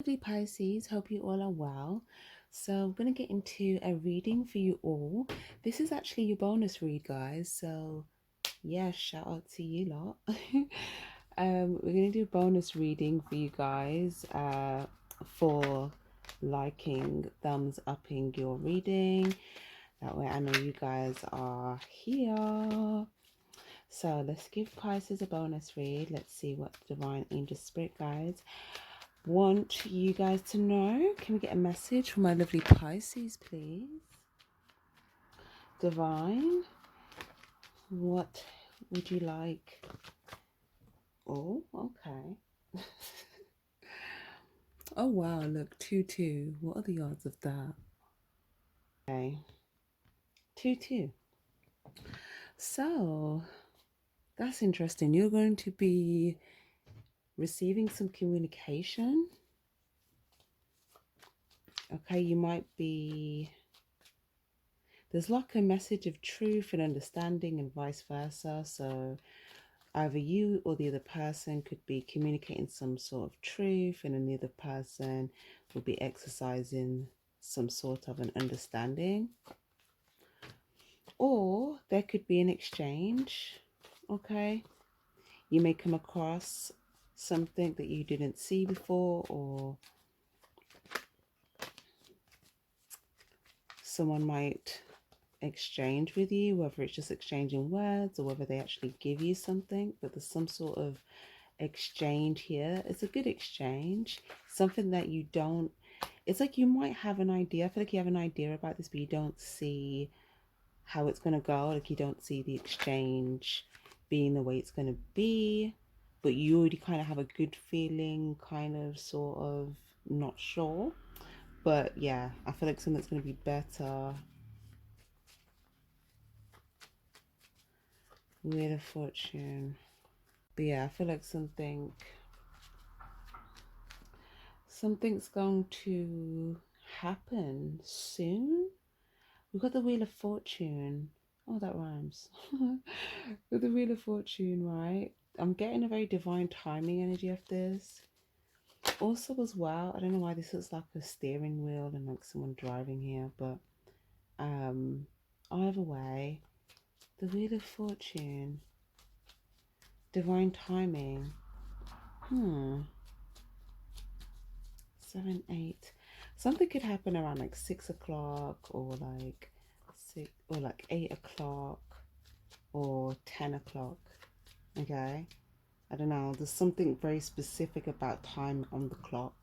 Lovely Pisces, hope you all are well. So I'm going to get into a reading for you all. This is actually your bonus read, guys. So yeah, shout out to you lot. We're going to do a bonus reading for you guys for liking, thumbs upping your reading. That way I know you guys are here. So let's give Pisces a bonus read. Let's see what the Divine Angel Spirit Guides want you guys to know. Can we get a message from my lovely Pisces, please? Divine, what would you like? Oh, okay. Oh, wow, look, 2-2. What are the odds of that? Okay, 2-2. So, that's interesting. You're going to be receiving some communication. Okay, you might be... There's like a message of truth and understanding and vice versa. So either you or the other person could be communicating some sort of truth, and then the other person will be exercising some sort of an understanding. Or there could be an exchange. Okay, you may come across something that you didn't see before, or someone might exchange with you, whether it's just exchanging words or whether they actually give you something, but there's some sort of exchange here. It's a good exchange, something that you don't, it's like you might have an idea. I feel like you have an idea about this, but you don't see how it's going to go. Like you don't see the exchange being the way it's going to be, but you already kind of have a good feeling, kind of, sort of, not sure. But yeah, I feel like something's going to be better. Wheel of Fortune. But yeah, I feel like something's going to happen soon. We've got the Wheel of Fortune. Oh, that rhymes. With the Wheel of Fortune, right? I'm getting a very divine timing energy of this. Also, as well, I don't know why this looks like a steering wheel and like someone driving here, but either way, the Wheel of Fortune, divine timing. 7, 8. Something could happen around like 6 o'clock, or like 6, or like 8 o'clock, or 10 o'clock. Okay, I don't know, there's something very specific about time on the clock.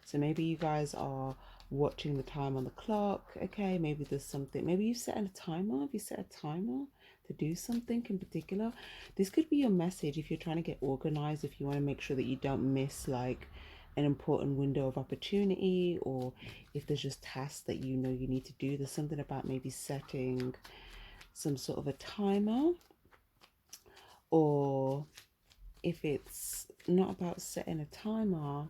So maybe you guys are watching the time on the clock. Okay, maybe there's something, maybe you set a timer. Have you set a timer to do something in particular? This could be your message if you're trying to get organized, if you want to make sure that you don't miss like an important window of opportunity, or if there's just tasks that you know you need to do. There's something about maybe setting some sort of a timer, or if it's not about setting a timer,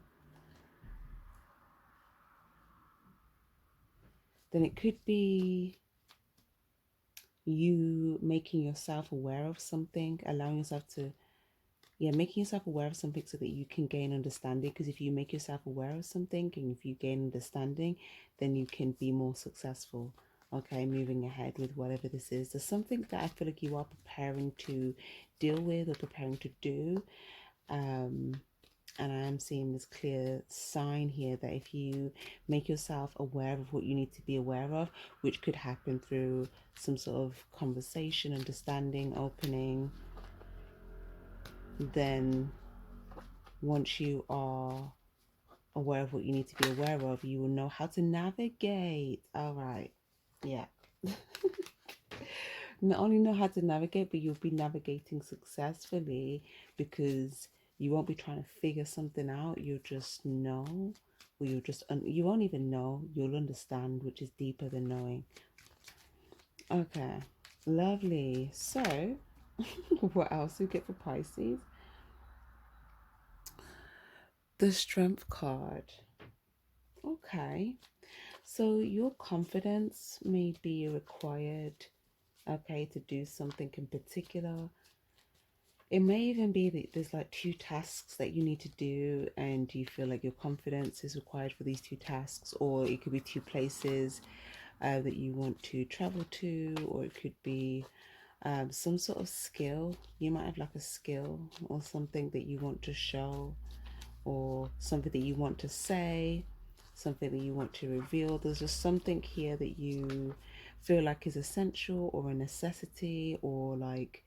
then it could be you making yourself aware of something, allowing yourself to, yeah, making yourself aware of something so that you can gain understanding. Because if you make yourself aware of something and if you gain understanding, then you can be more successful. Okay, moving ahead with whatever this is. There's something that I feel like you are preparing to deal with or preparing to do. And I am seeing this clear sign here that if you make yourself aware of what you need to be aware of, which could happen through some sort of conversation, understanding, opening, then once you are aware of what you need to be aware of, you will know how to navigate. All right. Yeah. Not only know how to navigate, but you'll be navigating successfully, because you won't be trying to figure something out. You'll just know, or you won't even know, you'll understand, which is deeper than knowing. Okay, lovely. So what else do we get for Pisces? The Strength card. Okay, so your confidence may be required, okay, to do something in particular. It may even be that there's like two tasks that you need to do, and you feel like your confidence is required for these two tasks, or it could be two places that you want to travel to, or it could be some sort of skill. You might have like a skill or something that you want to show, or something that you want to say, something that you want to reveal. There's just something here that you feel like is essential or a necessity, or like,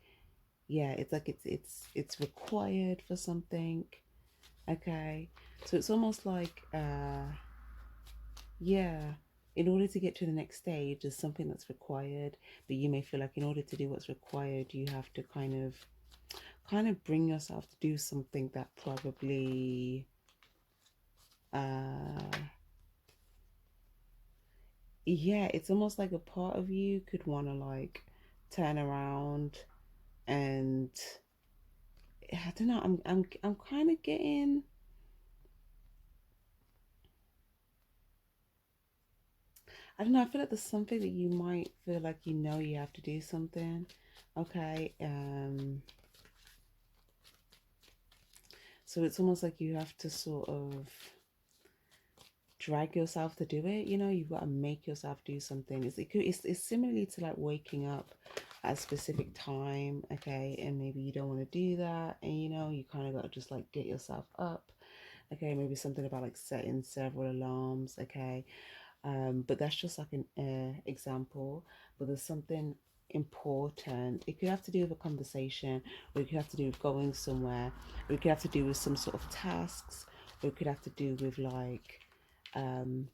yeah, it's like it's required for something. Okay, so it's almost like yeah, in order to get to the next stage, there's something that's required, but you may feel like in order to do what's required, you have to kind of bring yourself to do something that probably uh yeah, it's almost like a part of you could want to like turn around and I don't know, I'm kind of getting, I don't know, I feel like there's something that you might feel like you have to do something. Okay, so it's almost like you have to sort of drag yourself to do it. You've got to make yourself do something. It's similarly to like waking up at a specific time, okay, and maybe you don't want to do that, and you kind of got to just like get yourself up. Okay, maybe something about like setting several alarms, okay. But that's just like an example. But there's something important. It could have to do with a conversation, or it could have to do with going somewhere, or it could have to do with some sort of tasks, or it could have to do with like um,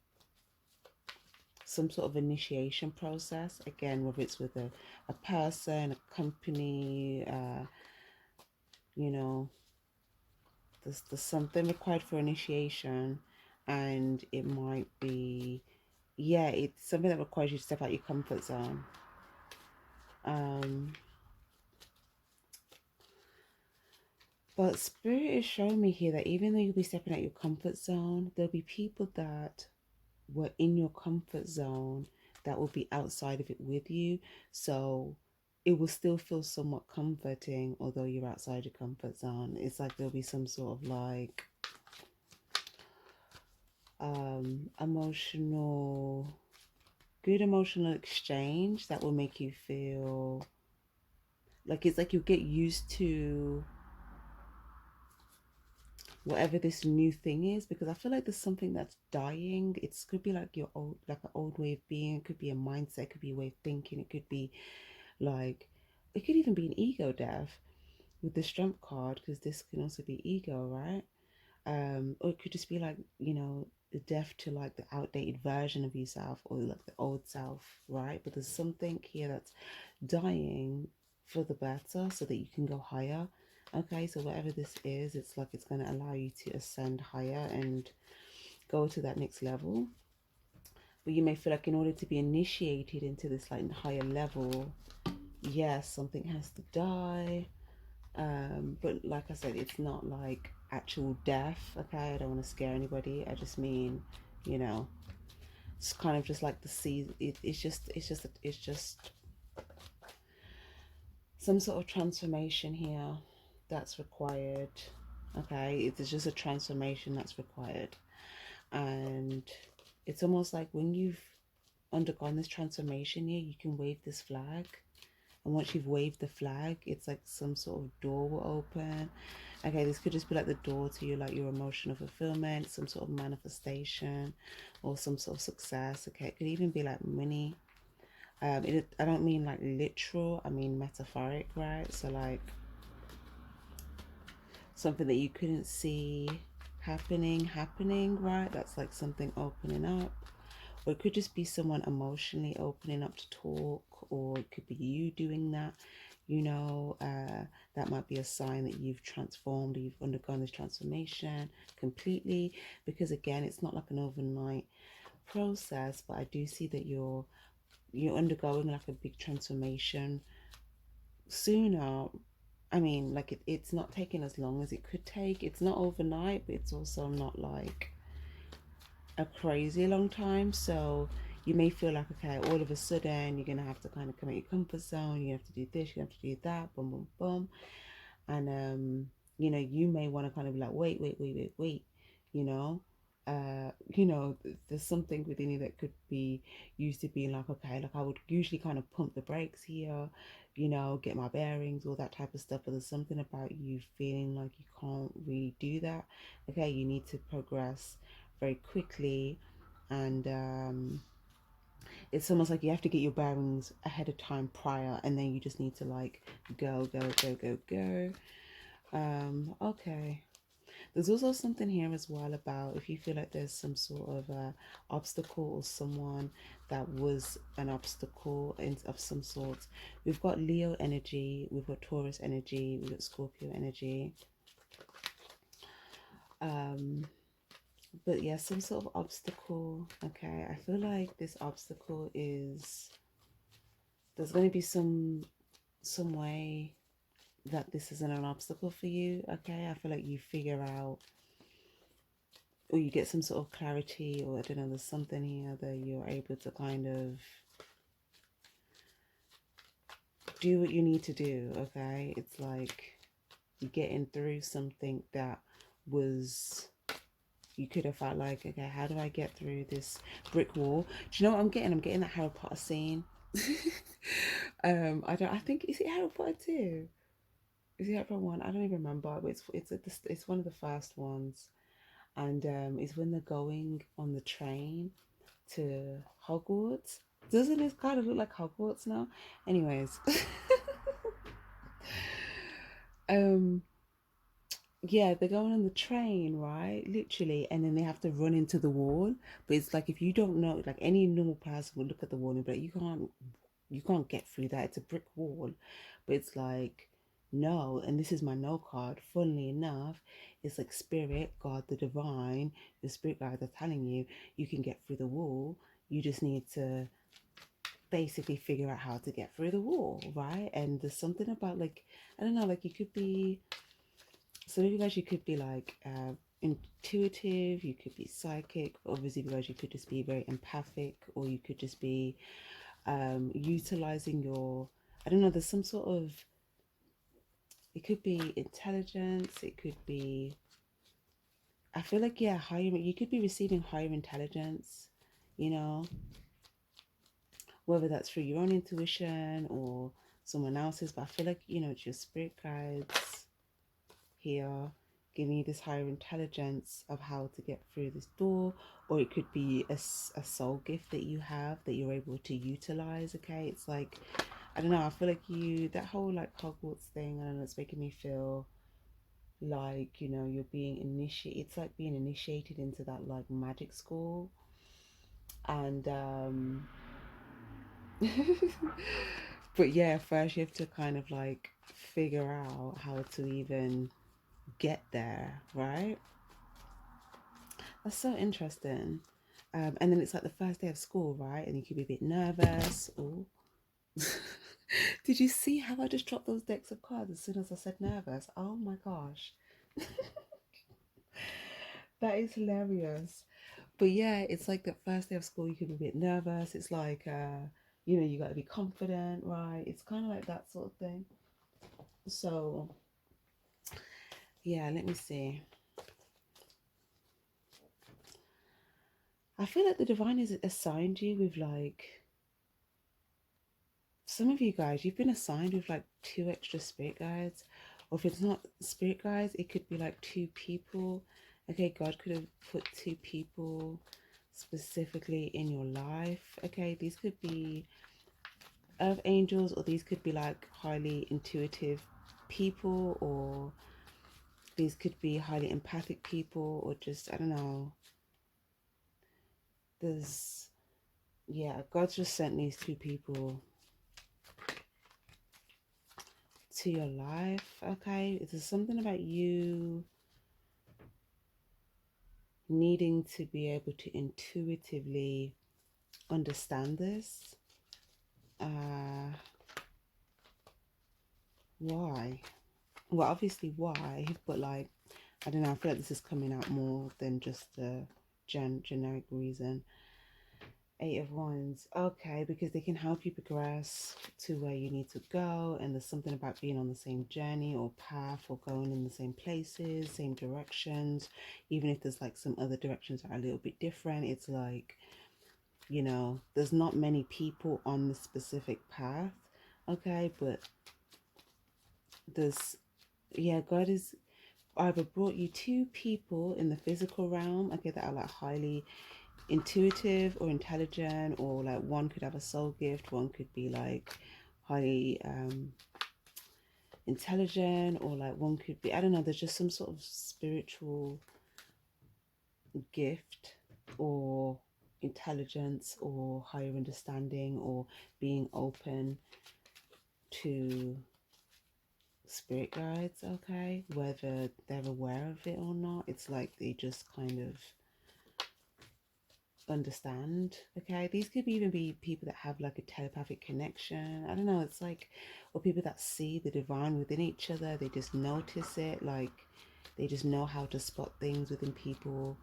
some sort of initiation process. Again, whether it's with a person, a company, you know, there's something required for initiation, and it might be, yeah, it's something that requires you to step out your comfort zone. Um, but Spirit is showing me here that even though you'll be stepping out your comfort zone, there'll be people that were in your comfort zone that will be outside of it with you. So it will still feel somewhat comforting, although you're outside your comfort zone. It's like there'll be some sort of like emotional, good emotional exchange that will make you feel like it's like you get used to whatever this new thing is, because I feel like there's something that's dying. It could be like your old, like an old way of being. It could be a mindset. It could be a way of thinking. It could be like, it could even be an ego death with the strength card, because this can also be ego, right? Or it could just be like, the death to like the outdated version of yourself, or like the old self, right? But there's something here that's dying for the better so that you can go higher. Okay, so whatever this is, it's like it's going to allow you to ascend higher and go to that next level. But you may feel like in order to be initiated into this like higher level, yes, something has to die. But like I said, it's not like actual death. Okay, I don't want to scare anybody. I just mean, you know, it's kind of just like the sea. It's just some sort of transformation here that's required. Okay, it's just a transformation that's required, and it's almost like when you've undergone this transformation here, you can wave this flag. And once you've waved the flag, it's like some sort of door will open. Okay, this could just be like the door to you, like your emotional fulfillment, some sort of manifestation, or some sort of success. Okay, it could even be like money. I don't mean like literal, I mean metaphoric, right? So like something that you couldn't see happening, right? That's like something opening up. Or it could just be someone emotionally opening up to talk, or it could be you doing that. That might be a sign that you've transformed, or you've undergone this transformation completely. Because again, it's not like an overnight process, but I do see that you're undergoing like a big transformation sooner. I mean, like it's not taking as long as it could take. It's not overnight, but it's also not like a crazy long time. So you may feel like, okay, all of a sudden you're gonna have to kind of come out your comfort zone. You have to do this, you have to do that, boom, boom, boom. and you know, you may want to kind of be like, wait, you know, you know, there's something within you that could be used to being like, okay, like I would usually kind of pump the brakes here, you know, get my bearings, all that type of stuff. But there's something about you feeling like you can't really do that. Okay, you need to progress very quickly, and it's almost like you have to get your bearings ahead of time prior, and then you just need to like go. Okay. There's also something here as well about if you feel like there's some sort of obstacle or someone that was an obstacle of some sort. We've got Leo energy, we've got Taurus energy, we've got Scorpio energy. Um, but yeah, some sort of obstacle. Okay, I feel like this obstacle is there's going to be some way that this isn't an obstacle for you. Okay, I feel like you figure out or you get some sort of clarity, or I don't know, there's something here that you're able to kind of do what you need to do. Okay, it's like you're getting through something that was you could have felt like, okay, how do I get through this brick wall? Do you know what I'm getting? I'm getting that Harry Potter scene. I think, is it Harry Potter 2? Is it Harry Potter 1? I don't even remember, but it's one of the first ones, and it's when they're going on the train to Hogwarts. Doesn't it kind of look like Hogwarts now? Anyways, um, yeah, they're going on the train, right? Literally, and then they have to run into the wall. But it's like if you don't know, like any normal person would look at the wall and be like, you can't get through that. It's a brick wall. But it's like, no, and this is my no card. Funnily enough, it's like spirit, God, the divine, the spirit guides are telling you you can get through the wall. You just need to basically figure out how to get through the wall, right? And there's something about like, I don't know, like you could be, some of you guys, you could be like intuitive, you could be psychic, obviously, you guys, you could just be very empathic, or you could just be utilizing your, I don't know, there's some sort of, it could be intelligence, it could be, I feel like, yeah, higher, you could be receiving higher intelligence, you know, whether that's through your own intuition or someone else's, but I feel like, you know, it's your spirit guides here giving you this higher intelligence of how to get through this door, or it could be a soul gift that you have that you're able to utilize. Okay, it's like, I don't know, I feel like you, that whole like Hogwarts thing, I don't know, it's making me feel like, you know, you're being initiated, it's like being initiated into that like magic school, and but yeah, first you have to kind of like figure out how to even get there, right? That's so interesting. And then it's like the first day of school, right? And you could be a bit nervous. Oh, did you see how I just dropped those decks of cards as soon as I said nervous? Oh my gosh, that is hilarious. But yeah, it's like the first day of school, you could be a bit nervous. It's like, you know, you got to be confident, right? It's kind of like that sort of thing. So yeah, let me see. I feel like the divine has assigned you with like some of you guys, you've been assigned with like 2 extra spirit guides, or if it's not spirit guides, it could be like 2 people. Okay, God could have put 2 people specifically in your life. Okay, these could be earth angels, or these could be like highly intuitive people, or these could be highly empathic people, or just, I don't know. There's, yeah, God's just sent these 2 people to your life. Okay, there's something about you needing to be able to intuitively understand this. Why? Well, obviously why, but like, I don't know, I feel like this is coming out more than just a generic reason. Eight of Wands. Okay, because they can help you progress to where you need to go. And there's something about being on the same journey or path or going in the same places, same directions. Even if there's like some other directions that are a little bit different, it's like, there's not many people on the specific path. Okay, but there's, yeah, God is either brought you two people in the physical realm, okay, that are like highly intuitive or intelligent, or like one could have a soul gift, one could be like highly intelligent, or like one could be, I don't know, there's just some sort of spiritual gift or intelligence or higher understanding or being open to spirit guides, okay, whether they're aware of it or not. It's like they just kind of understand. Okay, these could even be people that have like a telepathic connection. I don't know, it's like, or people that see the divine within each other. They just notice it, like they just know how to spot things within people.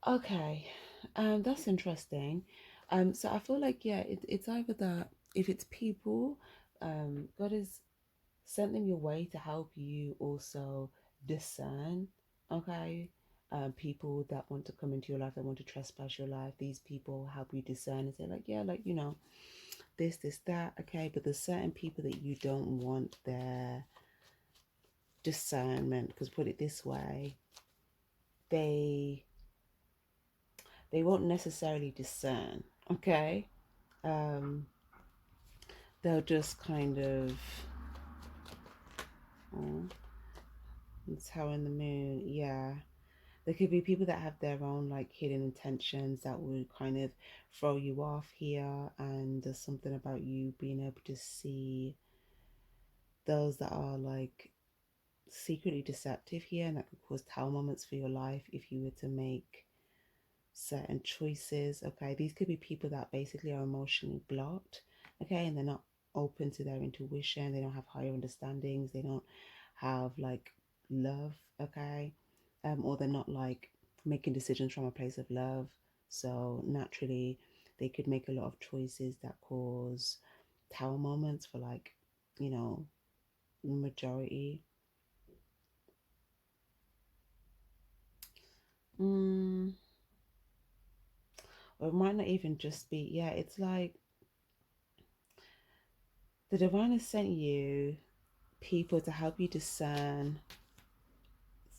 Okay, that's interesting. So I feel like, yeah, it's either that if it's people, God has sent them your way to help you also discern, okay? People that want to come into your life, that want to trespass your life, these people help you discern and say, like, yeah, like, this, that, okay? But there's certain people that you don't want their discernment, because put it this way, they won't necessarily discern, okay? Um, they'll just kind of, oh, it's how in the moon, yeah. There could be people that have their own like hidden intentions that would kind of throw you off here, and there's something about you being able to see those that are like secretly deceptive here, and that could cause tower moments for your life if you were to make certain choices. Okay, these could be people that basically are emotionally blocked, okay, and they're not open to their intuition, they don't have higher understandings, they don't have like love, okay, or they're not like making decisions from a place of love. So naturally they could make a lot of choices that cause tower moments for like, you know, majority. mm, or it might not even just be, yeah, it's like the divine has sent you people to help you discern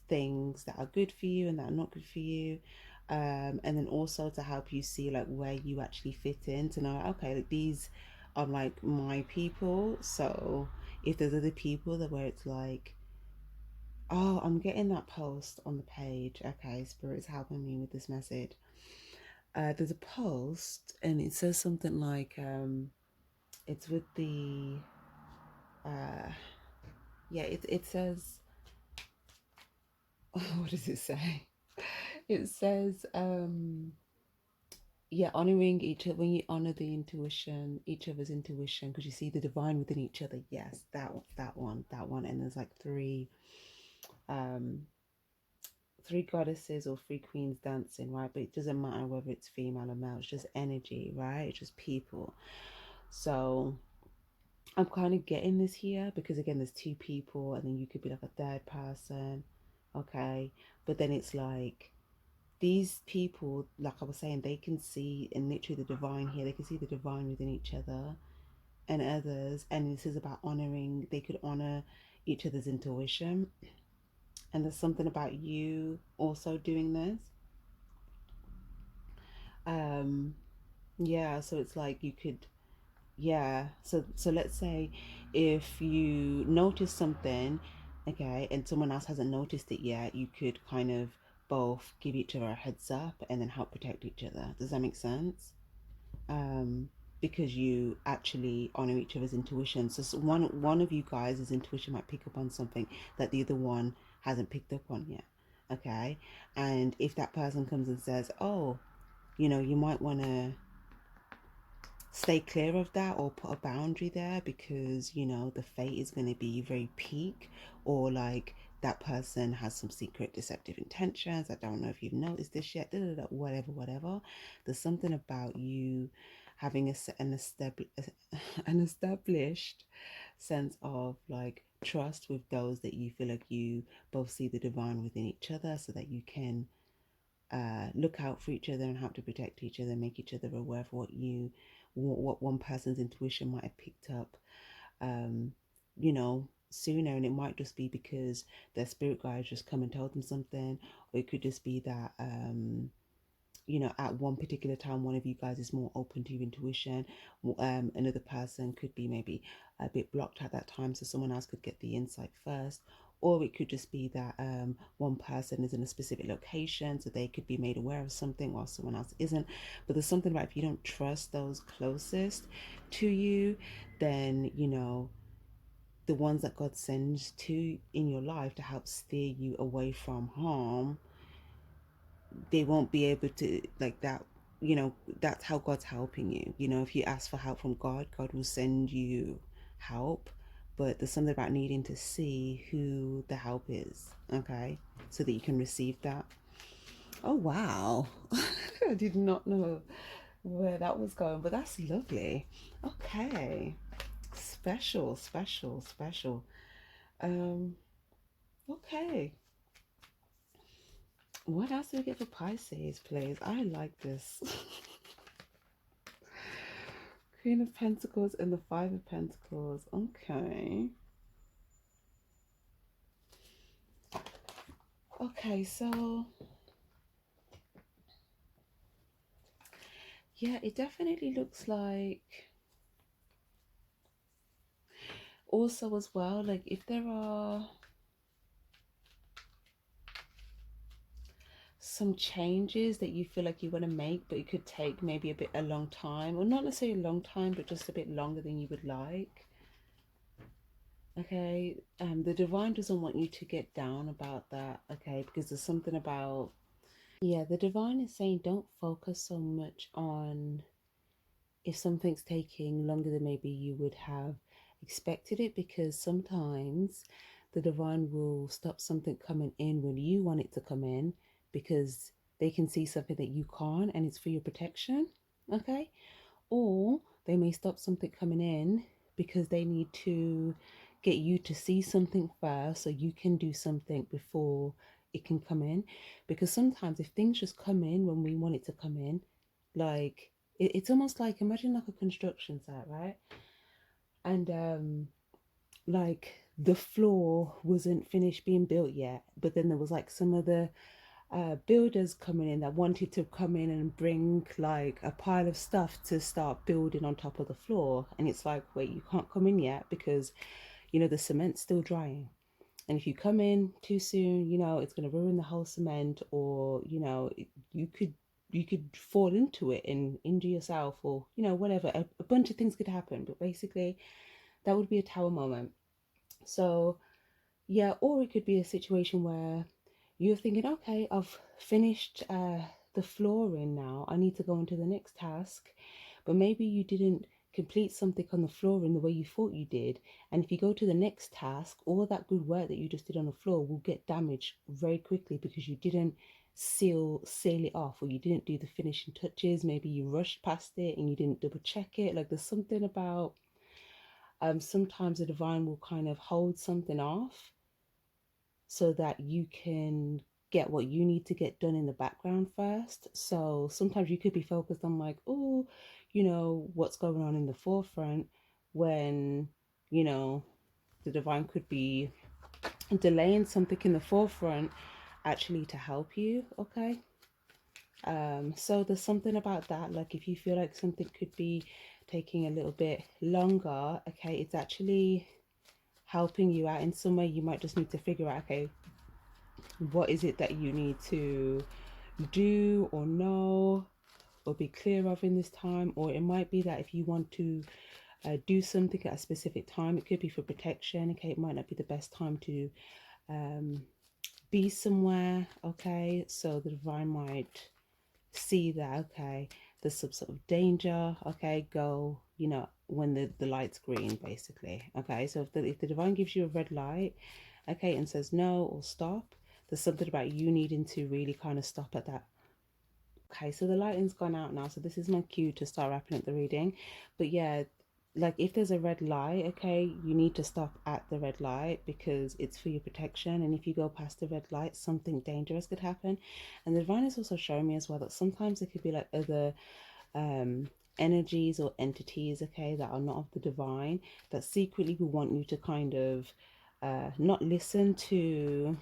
things that are good for you and that are not good for you, and then also to help you see like where you actually fit in, to know, okay, like these are like my people. So if there's other people that where it's like, oh, I'm getting that post on the page, okay, spirit's helping me with this message. There's a post and it says something like, it's with the uh yeah, it says, what does it say? It says, yeah, honoring each other. When you honor the intuition, each other's intuition, because you see the divine within each other. Yes, that one. And there's like um, three goddesses or three queens dancing, right? But it doesn't matter whether it's female or male. It's just energy, right? It's just people. So I'm kind of getting this here because again, there's two people, and then you could be like a third person, okay? But then it's like these people, like I was saying, they can see and literally the divine here. They can see the divine within each other and others. And this is about honoring. They could honor each other's intuition. And there's something about you also doing this. Um, yeah. So it's like you could, yeah. So let's say if you notice something, okay, and someone else hasn't noticed it yet, you could kind of both give each other a heads up and then help protect each other. Does that make sense? um, because you actually honor each other's intuition. So one of you guys' intuition might pick up on something that the other one hasn't picked up on yet. Okay, and if that person comes and says, "Oh, you might want to stay clear of that or put a boundary there because the fate is going to be very peak, or like that person has some secret deceptive intentions. I don't know if you've noticed this yet, whatever, whatever. There's something about you having an established sense of like trust with those that you feel like you both see the divine within each other, so that you can look out for each other and help to protect each other, make each other aware of what one person's intuition might have picked up, um, sooner. And it might just be because their spirit guides just come and told them something, or it could just be that at one particular time, one of you guys is more open to your intuition. Another person could be maybe a bit blocked at that time, so someone else could get the insight first. Or it could just be that one person is in a specific location, so they could be made aware of something while someone else isn't. But there's something about, if you don't trust those closest to you, then, the ones that God sends to in your life to help steer you away from harm, they won't be able to, like that. That's how God's helping you. If you ask for help from God, God will send you help. But there's something about needing to see who the help is, okay, so that you can receive that. Oh, wow. I did not know where that was going, but that's lovely. Okay. Special, special, special. Um, okay. What else do we get for Pisces, please? I like this. Queen of Pentacles and the Five of Pentacles. Okay. Okay, so yeah, it definitely looks like, also as well, like if there are some changes that you feel like you want to make, but it could take maybe a long time, or not necessarily a long time, but just a bit longer than you would like. Okay, the divine doesn't want you to get down about that, okay, because there's something about, yeah, the divine is saying don't focus so much on if something's taking longer than maybe you would have expected it, because sometimes the divine will stop something coming in when you want it to come in, because they can see something that you can't, and it's for your protection, okay? Or they may stop something coming in because they need to get you to see something first so you can do something before it can come in. Because sometimes if things just come in when we want it to come in, like it's almost like, imagine like a construction site, right? And like the floor wasn't finished being built yet, but then there was like some other builders coming in that wanted to come in and bring like a pile of stuff to start building on top of the floor. And it's like, wait, you can't come in yet because the cement's still drying. And if you come in too soon, it's going to ruin the whole cement, or you could fall into it and injure yourself, or whatever. A bunch of things could happen, but basically that would be a tower moment. So yeah, or it could be a situation where you're thinking, okay, I've finished the flooring now. I need to go on to the next task. But maybe you didn't complete something on the flooring the way you thought you did. And if you go to the next task, all that good work that you just did on the floor will get damaged very quickly because you didn't seal it off, or you didn't do the finishing touches. Maybe you rushed past it and you didn't double check it. Like, there's something about sometimes the divine will kind of hold something off so that you can get what you need to get done in the background first. So sometimes you could be focused on like, oh, what's going on in the forefront, when, the divine could be delaying something in the forefront actually to help you, okay? So there's something about that, like if you feel like something could be taking a little bit longer, okay, it's actually helping you out in some way. You might just need to figure out, okay, what is it that you need to do or know or be clear of in this time. Or it might be that if you want to do something at a specific time, it could be for protection, okay, it might not be the best time to be somewhere, okay, so the divine might see that, okay, there's some sort of danger, okay, go, when the light's green, basically, okay. So if the divine gives you a red light okay, and says no or stop, there's something about you needing to really kind of stop at that. Okay, so the lighting's gone out now, so this is my cue to start wrapping up the reading. But yeah, like if there's a red light, okay, you need to stop at the red light because it's for your protection. And if you go past the red light, something dangerous could happen. And the divine is also showing me as well that sometimes it could be like other um energies or entities, okay, that are not of the divine, that secretly will want you to kind of not listen to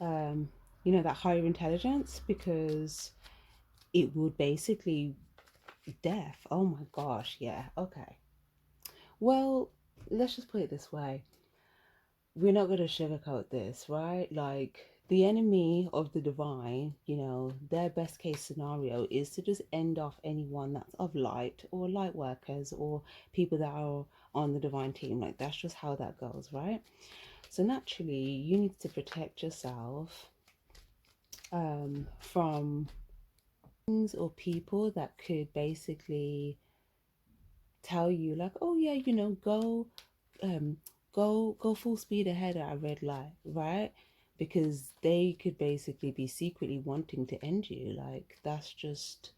you know, that higher intelligence, because it would basically death. Oh my gosh, yeah, okay. Well, let's just put it this way. We're not going to sugarcoat this, right? Like, the enemy of the divine, you know, their best case scenario is to just end off anyone that's of light or light workers or people that are on the divine team. Like, that's just how that goes, right? So, naturally, you need to protect yourself from things or people that could basically tell you like, oh yeah, you know, um go full speed ahead at a red light, right? Because they could basically be secretly wanting to end you. Like, that's just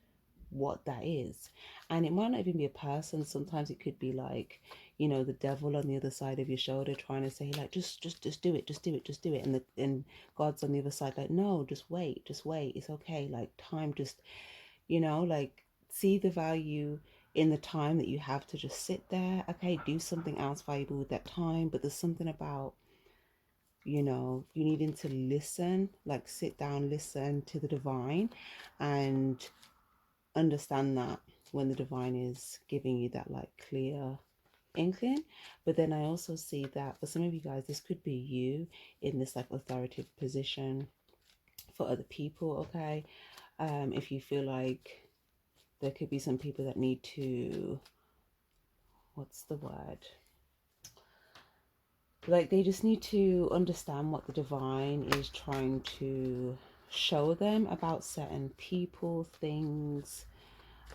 what that is. And it might not even be a person. Sometimes it could be like, you know, the devil on the other side of your shoulder trying to say like, just do it, just do it, just do it. And God's on the other side like, no, just wait, it's okay. Like, time just, you know, like, see the value in the time that you have to just sit there. Okay, do something else valuable with that time. But there's something about, you know, you needing to listen, like sit down, listen to the divine, and understand that when the divine is giving you that like clear inkling. But then I also see that for some of you guys, this could be you in this like authoritative position for other people, okay? If you feel like there could be some people that need to, what's the word, like they just need to understand what the divine is trying to show them about certain people, things.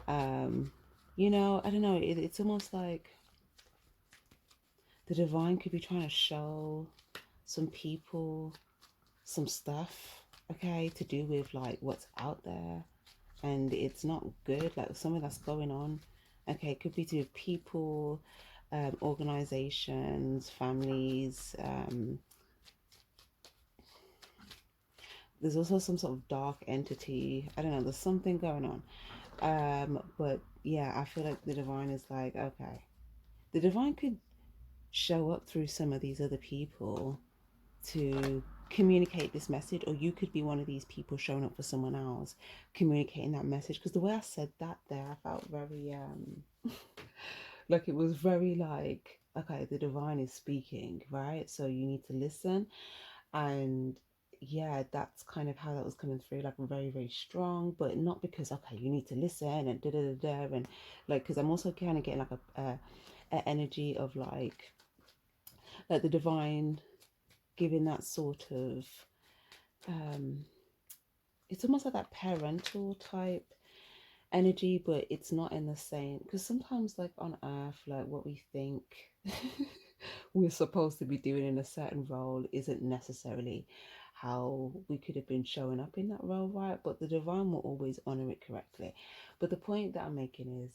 You know, I don't know, it's almost like the divine could be trying to show some people some stuff, okay, to do with like what's out there, and it's not good, like something that's going on. Okay, it could be to people, organizations, families. There's also some sort of dark entity. I don't know, there's something going on. But yeah, I feel like the divine is like, okay, the divine could show up through some of these other people to communicate this message, or you could be one of these people showing up for someone else communicating that message. Because the way I said that there, I felt very like it was very like, okay, the divine is speaking, right? So you need to listen. And yeah, that's kind of how that was coming through, like very, very strong, but not because, okay, you need to listen and da da da da. And like, because I'm also kind of getting like a energy of like the divine giving that sort of um it's almost like that parental type energy, but it's not in the same, because sometimes like on earth, like what we think we're supposed to be doing in a certain role isn't necessarily how we could have been showing up in that role, right? But the divine will always honor it correctly. But the point that I'm making is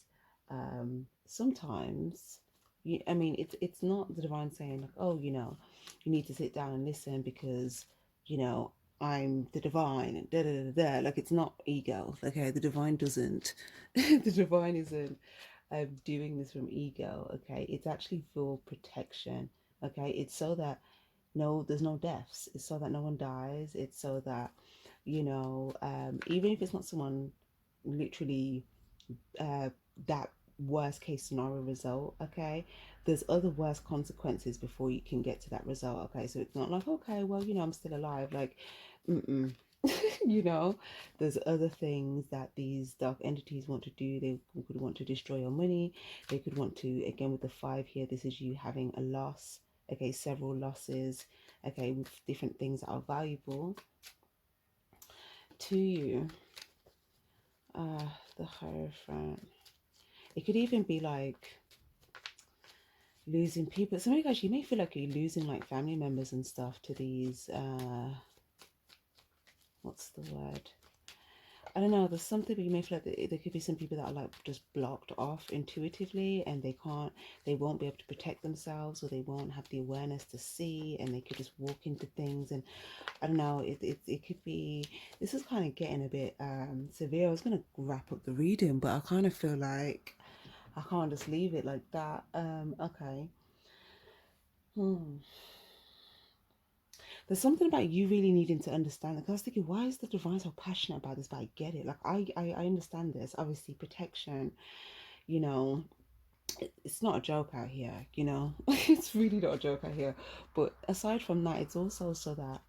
sometimes you, I mean, it's not the divine saying like, oh, you know, you need to sit down and listen because, you know, I'm the divine and da da da da. Like, it's not ego. Okay, the divine doesn't. The divine isn't doing this from ego. Okay, it's actually for protection. Okay, it's so that no, there's no deaths. It's so that no one dies. It's so that, you know, even if it's not someone literally uh, that worst case scenario result, okay, there's other worst consequences before you can get to that result. Okay, so it's not like, okay, well, you know, I'm still alive, like mm-mm. You know, there's other things that these dark entities want to do. They could want to destroy your money. They could want to, again with the 5 here, this is you having a loss, okay, several losses, okay, with different things that are valuable to you. The Hierophant. It could even be like losing people. Some of you guys, you may feel like you're losing like family members and stuff to these what's the word, I don't know, there's something, but you may feel like there could be some people that are like just blocked off intuitively, and they won't be able to protect themselves, or they won't have the awareness to see, and they could just walk into things. And I don't know, it could be, this is kind of getting a bit severe. I was going to wrap up the reading, but I kind of feel like I can't just leave it like that. Okay. There's something about you really needing to understand. Because I was thinking, why is the divine so passionate about this? But I get it. Like I understand this. Obviously, protection. You know, it's not a joke out here. You know, it's really not a joke out here. But aside from that, it's also so that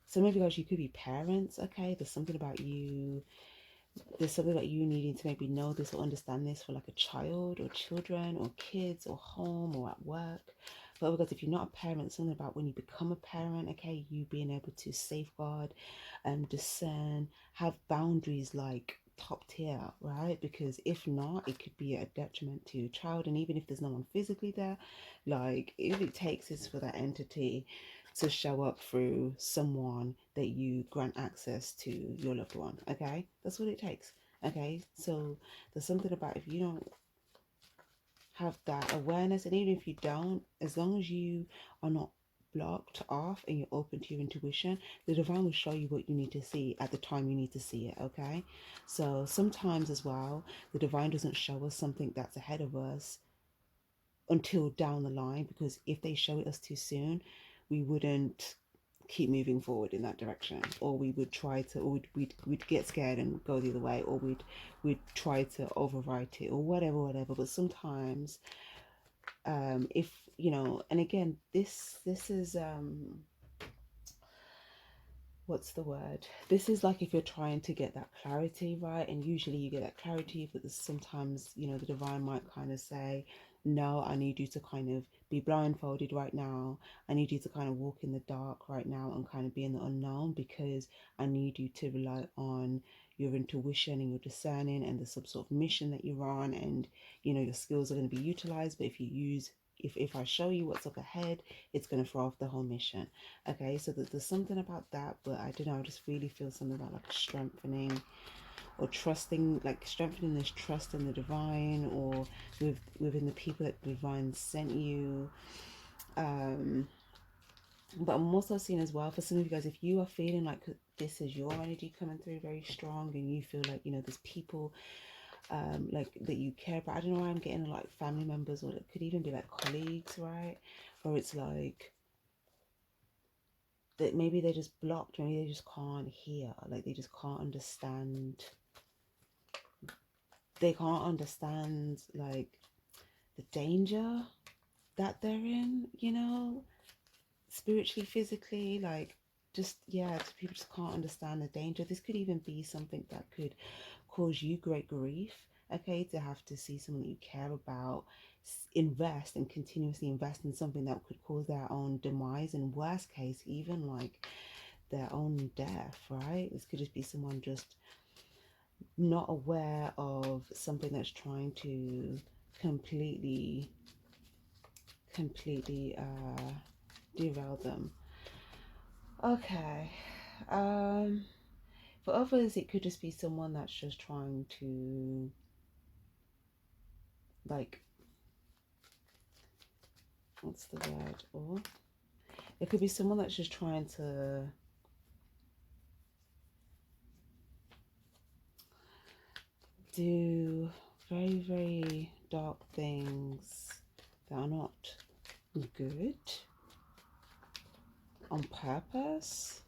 some of you guys, you could be parents. Okay, there's something about you. There's something about you needing to maybe know this or understand this for like a child or children or kids or home or at work. But because if you're not a parent, something about when you become a parent, okay, you being able to safeguard and discern, have boundaries like top tier, right? Because if not, it could be a detriment to your child. And even if there's no one physically there, like if it takes is for that entity to show up through someone that you grant access to your loved one. Okay, that's what it takes. Okay, so there's something about if you don't have that awareness, and even if you don't, as long as you are not blocked off and you're open to your intuition, the divine will show you what you need to see at the time you need to see it. Okay, so sometimes as well, the divine doesn't show us something that's ahead of us until down the line, because if they show it us too soon, we wouldn't keep moving forward in that direction, or we would try to, or we'd get scared and go the other way, or we'd try to overwrite it or whatever. But sometimes if you know, and again, this is what's the word, this is like if you're trying to get that clarity, right? And usually you get that clarity, but there's sometimes, you know, the divine might kind of say, no, I need you to kind of be blindfolded right now. I need you to kind of walk in the dark right now and kind of be in the unknown, because I need you to rely on your intuition and your discerning and the some sort of mission that you're on. And you know, your skills are going to be utilized, but if you use, if I show you what's up ahead, it's going to throw off the whole mission. Okay, so there's something about that, but I don't know, I just really feel something about like strengthening or trusting, like strengthening this trust in the divine, or within the people that the divine sent you. But I'm also seeing as well, for some of you guys, if you are feeling like this is your energy coming through very strong, and you feel like, you know, there's people like that you care about. I don't know why I'm getting like family members, or it could even be like colleagues, right? Or it's like that maybe they're just blocked, maybe they just can't hear, like they just can't understand, they can't understand like the danger that they're in, you know, spiritually, physically, like just, yeah, people just can't understand the danger. This could even be something that could cause you great grief, okay, to have to see someone that you care about invest and continuously invest in something that could cause their own demise, and worst case even like their own death, right? This could just be someone just not aware of something that's trying to completely derail them. Okay. For others, it could just be someone that's just trying to, like, what's the word? Or it could be someone that's just trying to do very, very dark things that are not good on purpose,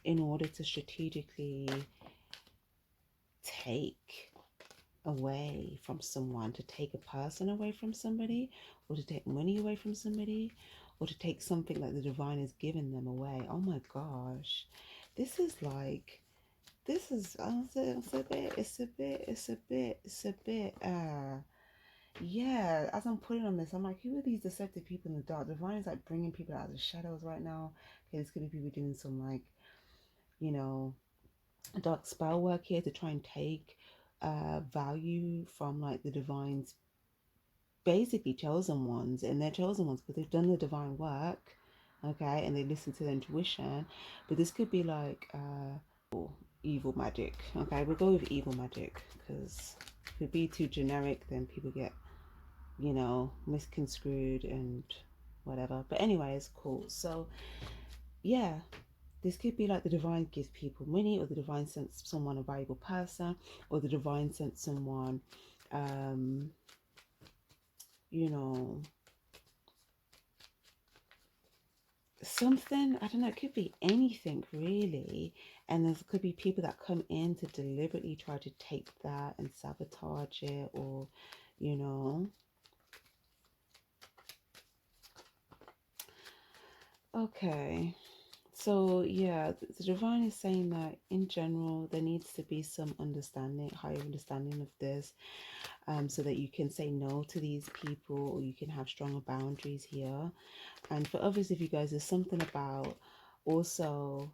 in order to strategically take away from someone, to take a person away from somebody, or to take money away from somebody, or to take something that the divine has given them away. Oh my gosh, this is like, this is, it's a bit yeah, as I'm putting on this, I'm like, who are these deceptive people in the dark? Divine is like bringing people out of the shadows right now. Okay, this could be people doing some like, you know, dark spell work here to try and take value from like the divine's basically chosen ones, and they're chosen ones because they've done the divine work, okay, and they listen to their intuition. But this could be like evil magic, okay. We'll go with evil magic because if it be too generic, then people get, you know, misconstrued and whatever. But anyways, cool. So yeah, this could be like the divine gives people money, or the divine sends someone a valuable person, or the divine sent someone you know, something, I don't know, it could be anything really. And there could be people that come in to deliberately try to take that and sabotage it, or, you know. Okay. So yeah, the divine is saying that in general there needs to be some understanding, higher understanding of this, so that you can say no to these people, or you can have stronger boundaries here. And for others of you guys, there's something about also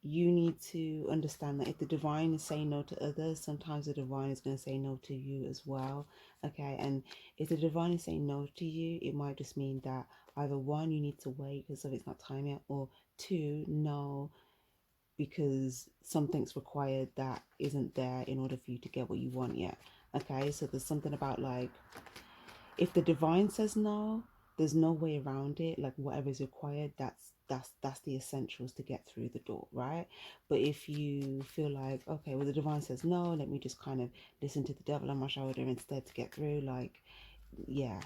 you need to understand that if the divine is saying no to others, sometimes the divine is going to say no to you as well. Okay, and if the divine is saying no to you, it might just mean that either one, you need to wait because of it's not time yet, or two, no, because something's required that isn't there in order for you to get what you want yet. Okay, so there's something about like, if the divine says no, there's no way around it. Like whatever is required, that's the essentials to get through the door, right? But if you feel like, okay, well the divine says no, let me just kind of listen to the devil on my shoulder instead to get through, like, yeah.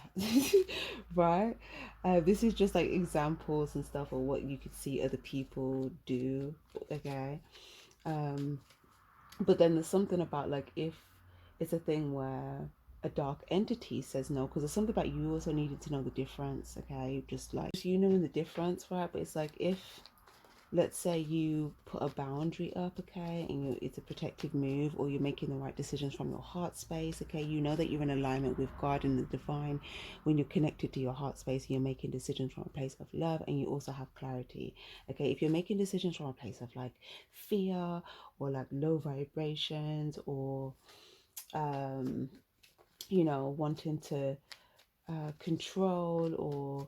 Right. This is just like examples and stuff of what you could see other people do, okay. But then there's something about like, if it's a thing where a dark entity says no, because there's something about you also needed to know the difference, okay? Just like you knowing the difference, right? But it's like, if let's say you put a boundary up, okay, and it's a protective move, or you're making the right decisions from your heart space, okay, you know that you're in alignment with God and the divine when you're connected to your heart space, and you're making decisions from a place of love, and you also have clarity, okay. If you're making decisions from a place of like fear, or like low vibrations, or you know, wanting to control, or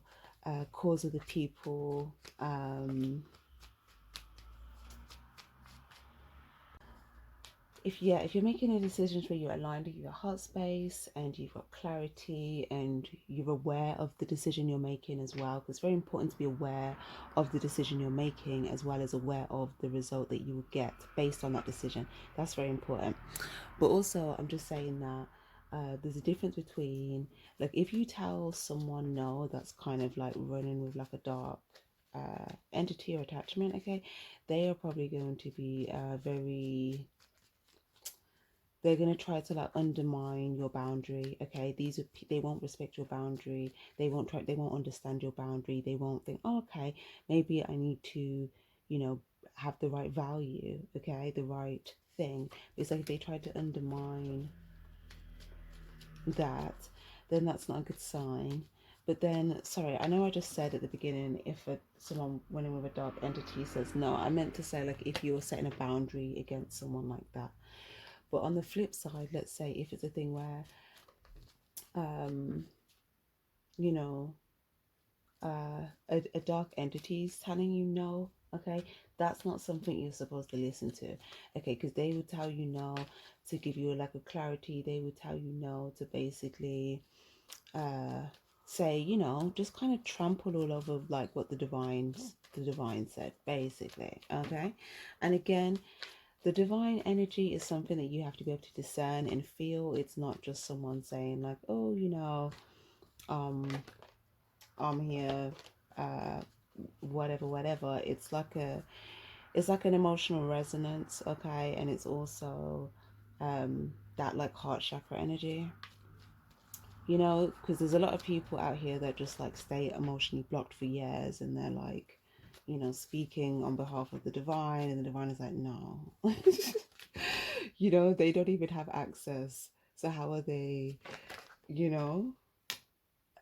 cause other people if you're making a decisions where you're aligned with your heart space and you've got clarity and you're aware of the decision you're making as well, because it's very important to be aware of the decision you're making as well as aware of the result that you will get based on that decision. That's very important. But also, I'm just saying that there's a difference between, like, if you tell someone no, that's kind of like running with like a dark entity or attachment, okay, they are probably going to be very, they're going to try to like undermine your boundary, okay. These are, they won't respect your boundary, they won't understand your boundary, they won't think, oh, okay, maybe I need to, you know, have the right value, okay, the right thing. It's like if they try to undermine that, then that's not a good sign. But then, sorry, I know I just said at the beginning, if someone went in with a dark entity says no, I meant to say like if you're setting a boundary against someone like that. But on the flip side, let's say if it's a thing where, you know, a dark entity is telling you no, okay, that's not something you're supposed to listen to, okay, because they would tell you no to give you like a clarity. They would tell you no to basically say, you know, just kind of trample all over like what the divine said, basically, okay. And again, the divine energy is something that you have to be able to discern and feel. It's not just someone saying like, oh, you know, um I'm here, uh whatever. It's like an emotional resonance, okay. And it's also that like heart chakra energy, you know, because there's a lot of people out here that just like stay emotionally blocked for years, and they're like, you know, speaking on behalf of the divine, and the divine is like, no. You know, they don't even have access, so how are they, you know.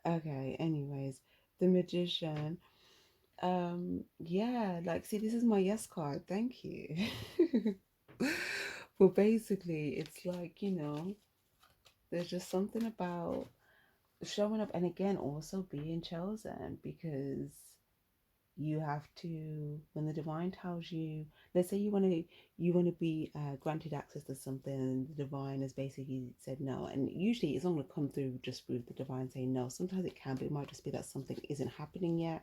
Okay, anyways, the magician, yeah, like, see, this is my yes card, thank you. Well, basically it's like, you know, there's just something about showing up, and again also being chosen, because you have to, when the divine tells you, let's say you want to be granted access to something, and the divine has basically said no, and usually it's not going to come through just with the divine saying no. Sometimes it can, but it might just be that something isn't happening yet.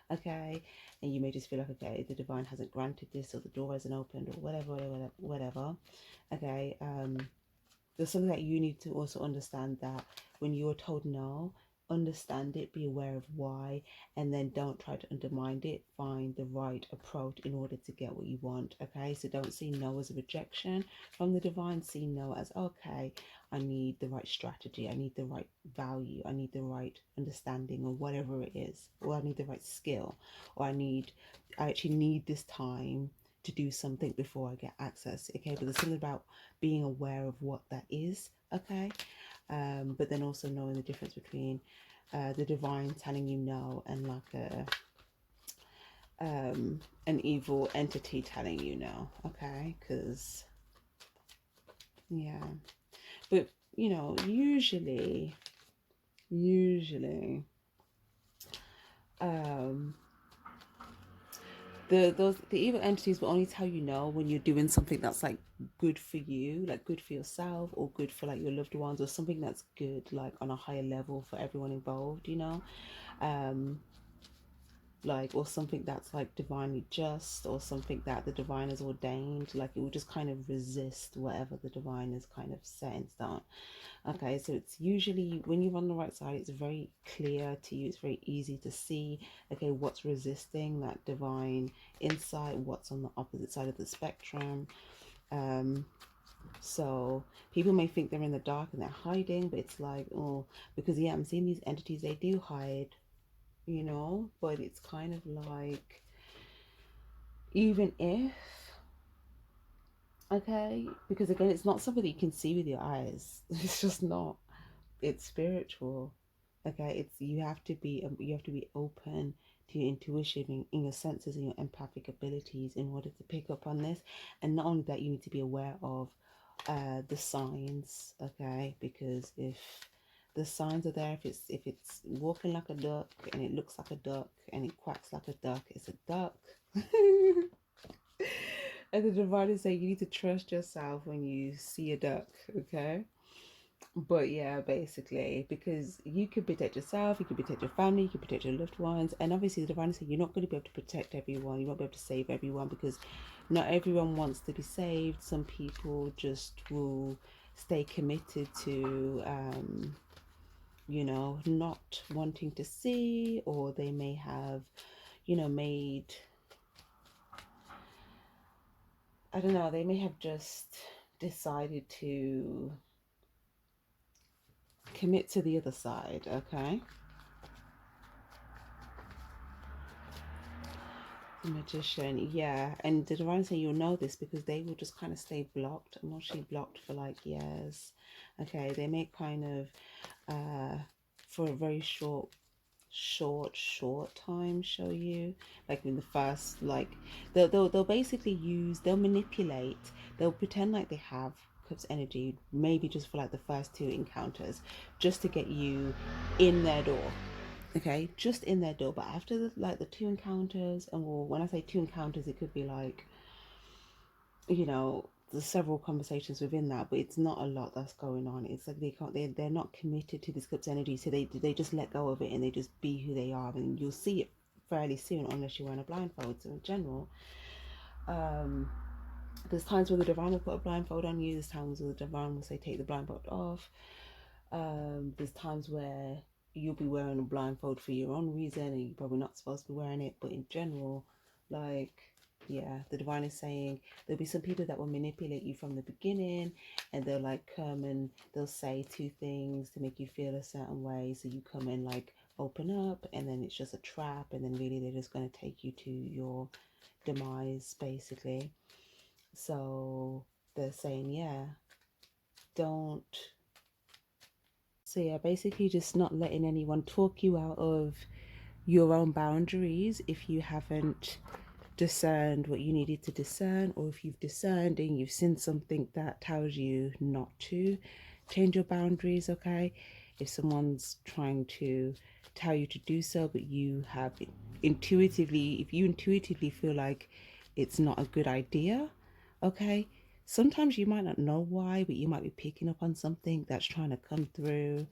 Okay, and you may just feel like, okay, the divine hasn't granted this, or the door hasn't opened, or whatever. Okay, there's something that you need to also understand, that when you're told no, understand it, be aware of why, and then don't try to undermine it. Find the right approach in order to get what you want. Okay, so don't see no as a rejection from the divine. See no as, okay, I need the right strategy, I need the right value, I need the right understanding, or whatever it is, or I need the right skill, or I actually need this time to do something before I get access. Okay, but there's something about being aware of what that is. Okay, but then also knowing the difference between the divine telling you no, and like an evil entity telling you no. Okay, because yeah, but usually um the evil entities will only tell you no when you're doing something that's like good for you, like good for yourself, or good for like your loved ones, or something that's good like on a higher level for everyone involved, um like, or something that's like divinely just, or something that the divine has ordained. Like, it will just kind of resist whatever the divine is kind of set in stone. Okay, so it's usually, when you're on the right side, it's very clear to you, it's very easy to see, okay, what's resisting that divine insight, what's on the opposite side of the spectrum. So people may think they're in the dark and they're hiding, but it's like, oh, because yeah, I'm seeing these entities, they do hide, but it's kind of like, even if, okay, because again, it's not something that you can see with your eyes. It's just not. It's spiritual. Okay, it's, you have to be open to your intuition, in your senses and your empathic abilities, in order to pick up on this. And not only that, you need to be aware of the signs. Okay, because if the signs are there, if it's walking like a duck, and it looks like a duck, and it quacks like a duck, it's a duck. And the divine is saying you need to trust yourself when you see a duck. Okay, but yeah, basically, because you could protect yourself, you could protect your family, you could protect your loved ones, and obviously the divine is saying you're not going to be able to protect everyone, you won't be able to save everyone, because not everyone wants to be saved. Some people just will stay committed to not wanting to see, or they may have made, I don't know, they may have just decided to commit to the other side. Okay, the magician, yeah, and the divine say you'll know this because they will just kind of stay blocked, emotionally blocked for like years. Okay, they may kind of for a very short time show you, like in the first, like they'll basically they'll manipulate, they'll pretend like they have cups energy, maybe just for like the first two encounters, just to get you in their door. Okay, just in their door. But after the two encounters, and well, when I say two encounters, it could be like, there's several conversations within that, but it's not a lot that's going on. It's like they're not committed to this club's energy, so they just let go of it, and they just be who they are, and you'll see it fairly soon, unless you're wearing a blindfold. So in general, um, there's times where the divine will put a blindfold on you. There's times where the divine will say take the blindfold off. There's times where you'll be wearing a blindfold for your own reason, and you're probably not supposed to be wearing it. But in general, like, yeah, the divine is saying there'll be some people that will manipulate you from the beginning, and they'll like come and they'll say two things to make you feel a certain way. So you come and like open up, and then it's just a trap, and then really they're just going to take you to your demise, basically. So they're saying, yeah, don't. So yeah, basically just not letting anyone talk you out of your own boundaries if you haven't discerned what you needed to discern, or if you've discerned and you've seen something that tells you not to change your boundaries. Okay, if someone's trying to tell you to do so, but you have intuitively, if you intuitively feel like it's not a good idea, okay, sometimes you might not know why, but you might be picking up on something that's trying to come through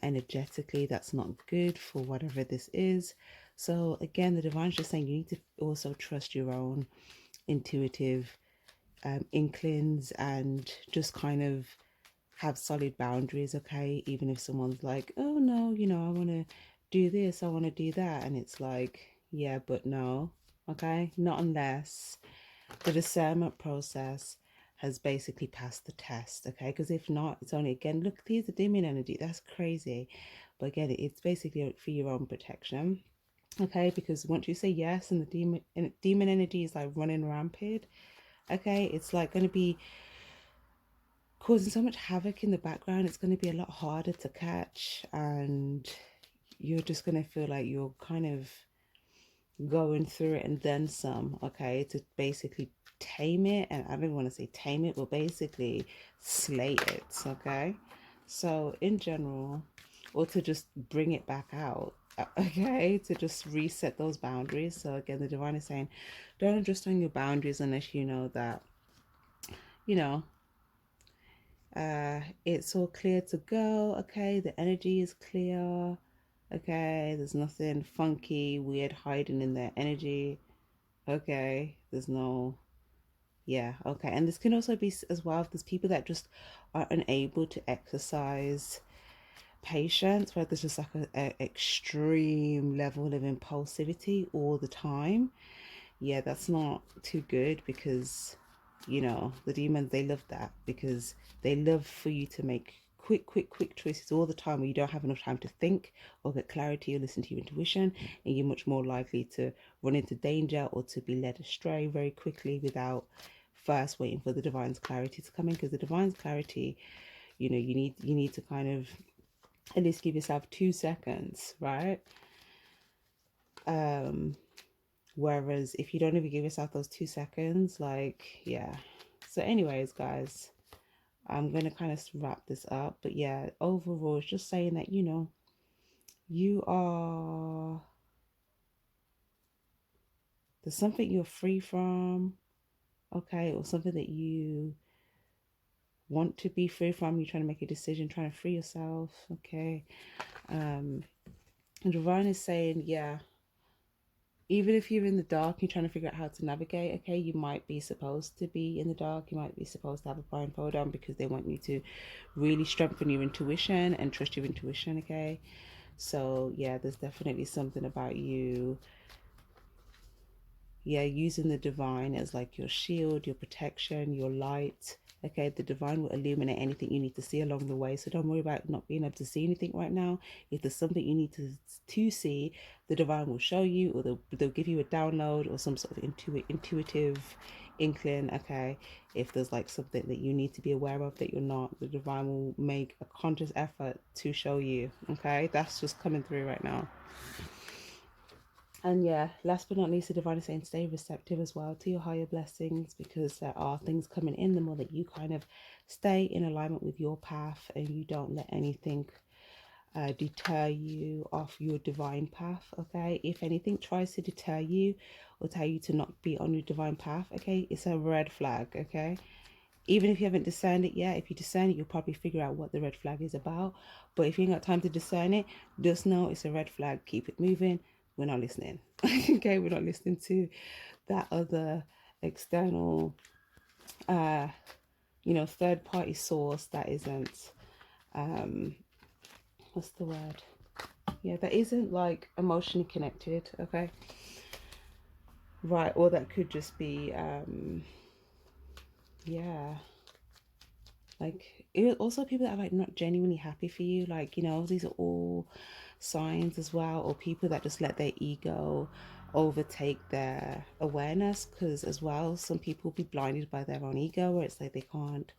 energetically that's not good for whatever this is. So again, the divine's just saying you need to also trust your own intuitive inklings and just kind of have solid boundaries, okay? Even if someone's like, oh no, I want to do this, I want to do that. And it's like, yeah, but no, okay? Not unless the discernment process has basically passed the test, okay? Because if not, it's only, again, look, here's the demon energy. That's crazy. But again, it's basically for your own protection, okay? Because once you say yes and the demon energy is like running rampant, okay, it's like going to be causing so much havoc in the background. It's going to be a lot harder to catch, and you're just going to feel like you're kind of going through it and then some, okay, to basically tame it. And I don't want to say tame it, but basically slay it, okay? So in general, or to just bring it back out, okay, to just reset those boundaries. So again, the divine is saying, don't adjust on your boundaries unless you know that, you know, it's all clear to go, okay? The energy is clear, okay? There's nothing funky, weird hiding in their energy, okay? There's no, yeah, okay. And this can also be as well if there's people that just are unable to exercise patience, where there's just like a extreme level of impulsivity all the time. Yeah, that's not too good, because the demons, they love that, because they love for you to make quick choices all the time, where you don't have enough time to think or get clarity or listen to your intuition, and you're much more likely to run into danger or to be led astray very quickly without first waiting for the divine's clarity to come in. Because the divine's clarity, you need to kind of at least give yourself 2 seconds, right? Whereas if you don't even give yourself those 2 seconds, like, yeah. So anyways, guys, I'm going to kind of wrap this up. But yeah, overall, it's just saying that, you are, there's something you're free from, okay? Or something that you want to be free from. You're trying to make a decision, trying to free yourself, okay? And Divine is saying, yeah, even if you're in the dark, you're trying to figure out how to navigate, okay, you might be supposed to be in the dark, you might be supposed to have a blindfold on, because they want you to really strengthen your intuition and trust your intuition, okay? So yeah, there's definitely something about you, yeah, using the divine as like your shield, your protection, your light, okay? The divine will illuminate anything you need to see along the way, so don't worry about not being able to see anything right now. If there's something you need to see, the divine will show you, or they'll give you a download or some sort of intuitive inkling, okay? If there's like something that you need to be aware of that you're not, the divine will make a conscious effort to show you, okay? That's just coming through right now. And yeah, last but not least, the divine is saying stay receptive as well to your higher blessings, because there are things coming in. The more that you kind of stay in alignment with your path and you don't let anything deter you off your divine path, okay? If anything tries to deter you or tell you to not be on your divine path, okay, it's a red flag, okay? Even if you haven't discerned it yet, if you discern it, you'll probably figure out what the red flag is about. But if you ain't got time to discern it, just know it's a red flag. Keep it moving. We're not listening. Okay, we're not listening to that other external, third party source that isn't, what's the word? Yeah, that isn't like emotionally connected, okay? Right, or that could just be, yeah, like also people that are like not genuinely happy for you, like, these are all signs as well, or people that just let their ego overtake their awareness, because as well some people will be blinded by their own ego, where it's like they can't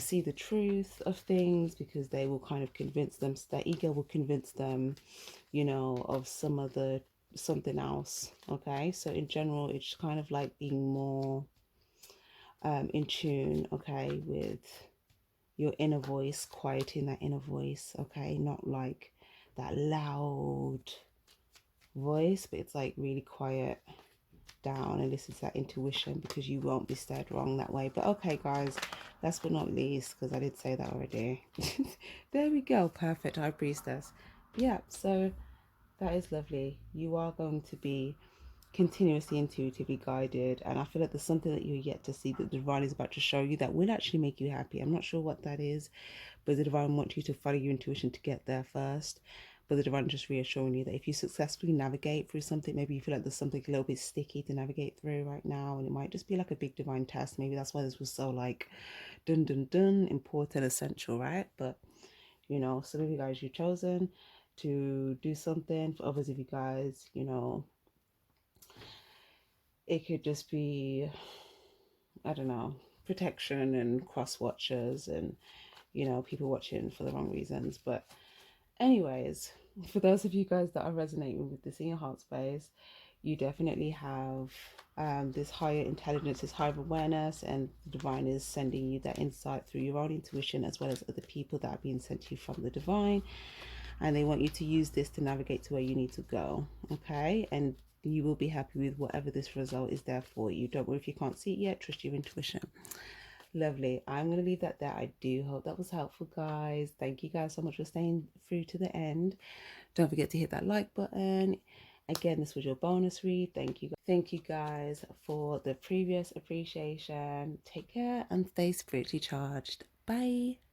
see the truth of things, because they will kind of convince them, their ego will convince them, of something else, okay? So in general, it's kind of like being more in tune, okay, with your inner voice, quieting that inner voice, okay? Not like that loud voice, but it's like really quiet down, and this is that intuition, because you won't be steered wrong that way. But okay, guys, last but not least, because I did say that already. There we go. Perfect, High Priestess. Yeah, so that is lovely. You are going to be continuously intuitively guided, and I feel like there's something that you're yet to see that the divine is about to show you that will actually make you happy. I'm not sure what that is, but the divine wants you to follow your intuition to get there first. But the divine just reassuring you that if you successfully navigate through something, maybe you feel like there's something a little bit sticky to navigate through right now, and it might just be like a big divine test. Maybe that's why this was so like dun dun dun, important, essential, right? But you know, some of you guys, you've chosen to do something. For others of you guys, you know, it could just be, I don't know, protection and cross watchers and, you know, people watching for the wrong reasons. But anyways, for those of you guys that are resonating with this in your heart space, you definitely have this higher intelligence, this higher awareness, and the divine is sending you that insight through your own intuition as well as other people that are being sent to you from the divine. And they want you to use this to navigate to where you need to go, okay? And you will be happy with whatever this result is there for you. Don't worry if you can't see it yet, trust your intuition. Lovely. I'm going to leave that there. I do hope that was helpful, guys. Thank you guys so much for staying through to the end. Don't forget to hit that like button. Again, this was your bonus read. Thank you. Thank you guys for the previous appreciation. Take care and stay spiritually charged. Bye.